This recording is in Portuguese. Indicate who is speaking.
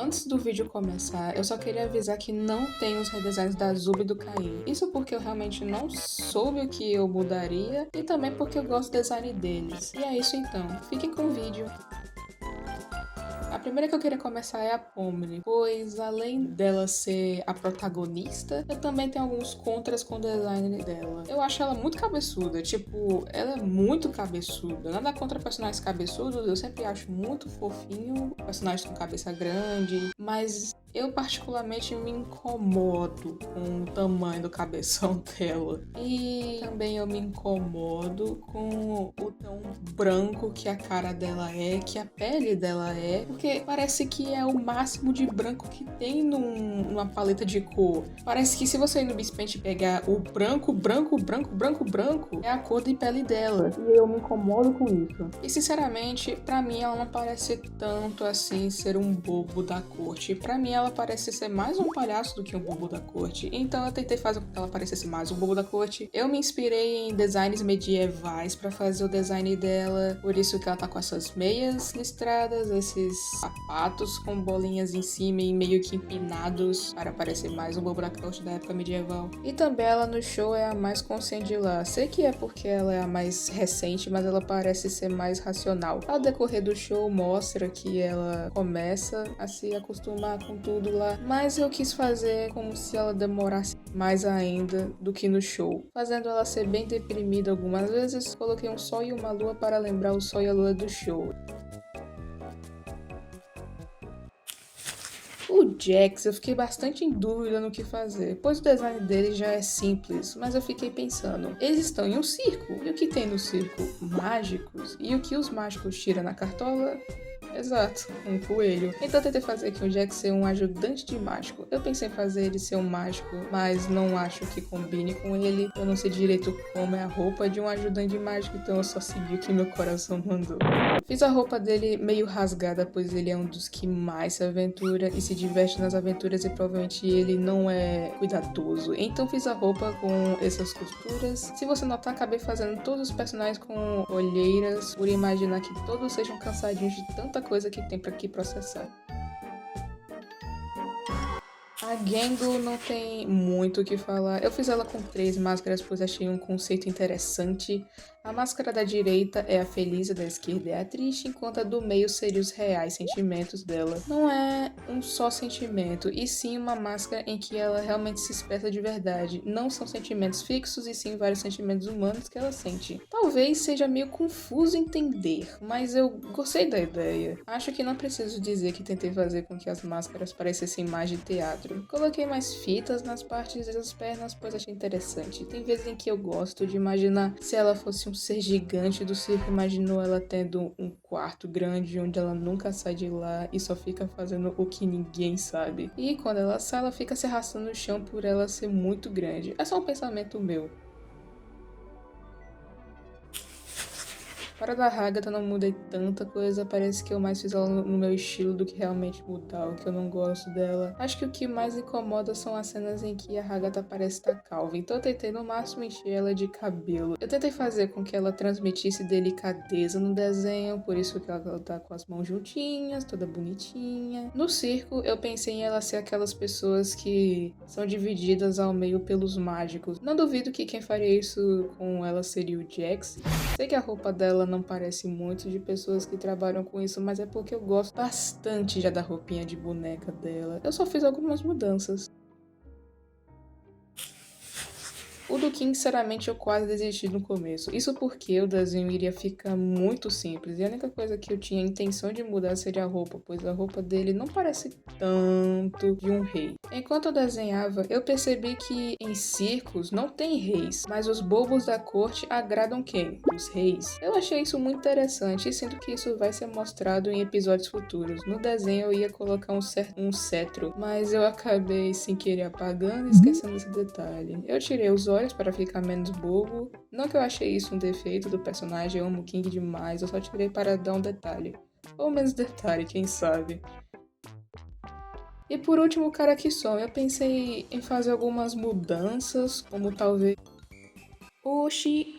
Speaker 1: Antes do vídeo começar, eu só queria avisar que não tem os redesigns da Zub e do Caim. Isso porque eu realmente não soube o que eu mudaria e também porque eu gosto do design deles. E é isso então, fiquem com o vídeo. A primeira que eu queria começar é a Pomni, pois além dela ser a protagonista, eu também tenho alguns contras com o design dela. Eu acho ela muito cabeçuda, tipo, ela é muito cabeçuda. Nada contra personagens cabeçudos, eu sempre acho muito fofinho personagens com cabeça grande, mas eu particularmente me incomodo com o tamanho do cabeção dela. E também eu me incomodo com o tão branco que a cara dela é, que a pele dela é, porque parece que é o máximo de branco que tem numa paleta de cor. Parece que se você ir no Bispaint e pegar o branco, é a cor de pele dela. E eu me incomodo com isso. E sinceramente, pra mim ela não parece tanto assim ser um bobo da corte. Pra mim ela parece ser mais um palhaço do que um bobo da corte. Então eu tentei fazer com que ela parecesse mais um bobo da corte. Eu me inspirei em designs medievais pra fazer o design dela. Por isso que ela tá com essas meias listradas, esses sapatos com bolinhas em cima e meio que empinados para parecer mais um bobo da corte da época medieval. E também ela no show é a mais consciente de lá. Sei que é porque ela é a mais recente, mas ela parece ser mais racional. Ao decorrer do show mostra que ela começa a se acostumar com tudo lá, mas eu quis fazer como se ela demorasse mais ainda do que no show, fazendo ela ser bem deprimida algumas vezes. Coloquei um sol e uma lua para lembrar o sol e a lua do show. O Jax, eu fiquei bastante em dúvida no que fazer, pois o design dele já é simples, mas eu fiquei pensando, eles estão em um circo, e o que tem no circo? Mágicos, e o que os mágicos tiram na cartola? Exato, um coelho. Então eu tentei fazer aqui o Jack ser um ajudante de mágico. Eu pensei em fazer ele ser um mágico, mas não acho que combine com ele. Eu não sei direito como é a roupa de um ajudante de mágico, então eu só segui o que meu coração mandou. Fiz a roupa dele meio rasgada, pois ele é um dos que mais se aventura e se diverte nas aventuras e provavelmente ele não é cuidadoso. Então fiz a roupa com essas costuras. Se você notar, acabei fazendo todos os personagens com olheiras, por imaginar que todos sejam cansadinhos de tanta coisa que tem pra aqui processar. A Gengo não tem muito o que falar. Eu fiz ela com 3 máscaras, pois achei um conceito interessante. A máscara da direita é a feliz, a da esquerda é a triste, enquanto a do meio seria os reais sentimentos dela. Não é um só sentimento, e sim uma máscara em que ela realmente se expressa de verdade. Não são sentimentos fixos, e sim vários sentimentos humanos que ela sente. Talvez seja meio confuso entender, mas eu gostei da ideia. Acho que não preciso dizer que tentei fazer com que as máscaras parecessem mais de teatro. Coloquei mais fitas nas partes das pernas, pois achei interessante. Tem vezes em que eu gosto de imaginar se ela fosse um ser gigante do circo, imaginou ela tendo um quarto grande onde ela nunca sai de lá e só fica fazendo o que ninguém sabe. E quando ela sai, ela fica se arrastando no chão por ela ser muito grande. É só um pensamento meu. Para da Hagatha não mudei tanta coisa, parece que eu mais fiz ela no meu estilo do que realmente mudar, o que eu não gosto dela. Acho que o que mais incomoda são as cenas em que a Hagatha parece estar calva, então eu tentei no máximo encher ela de cabelo. Eu tentei fazer com que ela transmitisse delicadeza no desenho, por isso que ela tá com as mãos juntinhas, toda bonitinha. No circo, eu pensei em ela ser aquelas pessoas que são divididas ao meio pelos mágicos. Não duvido que quem faria isso com ela seria o Jax. Sei que a roupa dela não parece muito de pessoas que trabalham com isso, mas é porque eu gosto bastante já da roupinha de boneca dela. Eu só fiz algumas mudanças. O do King, sinceramente, eu quase desisti no começo. Isso porque o desenho iria ficar muito simples. E a única coisa que eu tinha intenção de mudar seria a roupa, pois a roupa dele não parece tanto de um rei. Enquanto eu desenhava, eu percebi que em circos não tem reis, mas os bobos da corte agradam quem? Os reis. Eu achei isso muito interessante e sinto que isso vai ser mostrado em episódios futuros. No desenho eu ia colocar um cetro, mas eu acabei sem querer apagando e esquecendo esse detalhe. Eu tirei os olhos para ficar menos bobo. Não que eu achei isso um defeito do personagem, eu amo o King demais, eu só tirei para dar um detalhe. Ou menos detalhe, quem sabe. E por último, o cara que some. Eu pensei em fazer algumas mudanças, como talvez... Oxi!